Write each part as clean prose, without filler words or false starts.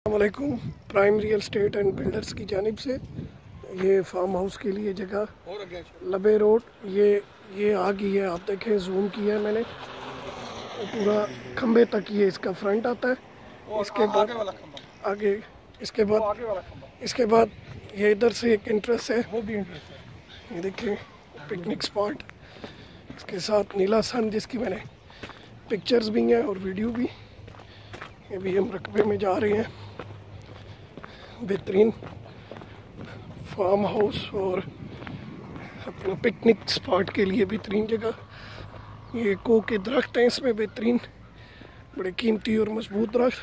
अस्सलाम वालेकुम। Prime real estate and builders की जानिब से ये फार्म हाउस के लिए जगह लबे रोड ये आ गई है। आप देखें, जूम किया है मैंने, पूरा खंबे तक ये इसका फ्रंट आता है। इसके बाद आगे इसके बाद ये इधर से एक इंट्रेंस है, वो भी इंट्रेंस है। ये देखें, पिकनिक स्पॉट, इसके साथ नीला संध जिसकी मैंने पिक्चर्स भी हैं और वीडियो भी। ये भी हम रकबे में जा रहे हैं। बेहतरीन फार्म हाउस और अपना पिकनिक स्पॉट के लिए बेहतरीन जगह। ये को के दरख्त हैं इसमें, बेहतरीन बड़े कीमती और मजबूत दरख्त।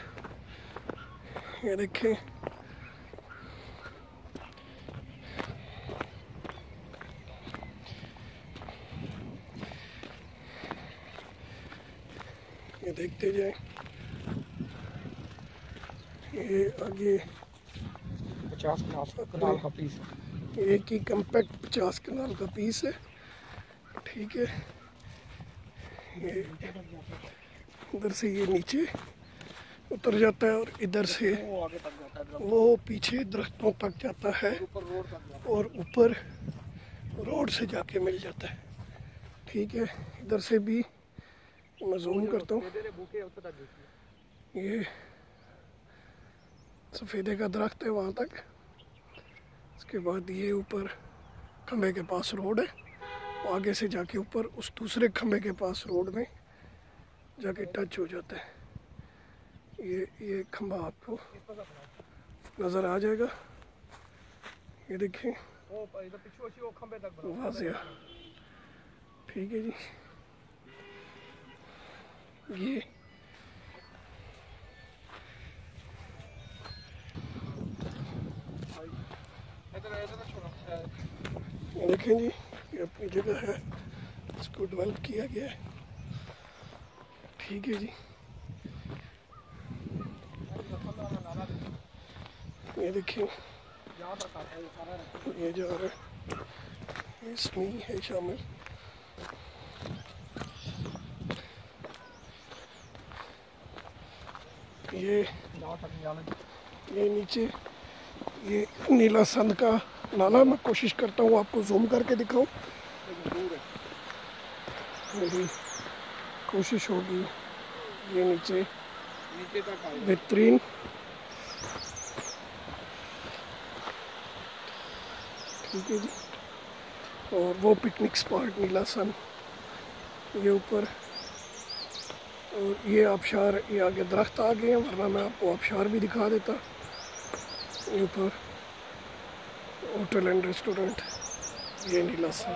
ये देखें, ये देखते जाएं। ये आगे 50 कनाल का पीस है, एक ही कम्पैक्ट 50 कनाल का पीस है। ठीक है, ये इधर से ये नीचे उतर जाता है और इधर से वो पीछे दरख्तों तक जाता है और ऊपर रोड से जाके मिल जाता है। ठीक है, इधर से भी मैं जूम करता हूँ। ये सफ़ेदे का दरख्त है वहाँ तक। इसके बाद ये ऊपर खंबे के पास रोड है, वो आगे से जाके ऊपर उस दूसरे खंबे के पास रोड में जाके टच हो जाता है। ये खंबा आपको नज़र आ जाएगा। ये देखें, वाज़िया। ठीक है जी, ये देखें जी, ये अपनी जगह है, इसको डेवलप किया गया है। ठीक है जी, ये देखिए, ये जा रहा है, इसमें है शामिल। ये नीचे ये नीला संध का नाला, मैं कोशिश करता हूँ आपको जूम करके दिखाऊं। मेरी कोशिश होगी। ये नीचे बेहतरीन, ठीक है जी। और वो पिकनिक स्पॉट नीला संध, ये ऊपर, और ये आबशार, ये आगे दरख्त आ गए हैं, वरना मैं आपको आबशार भी दिखा देता। ये ऊपर होटल एंड रेस्टोरेंट, ये नीला संध।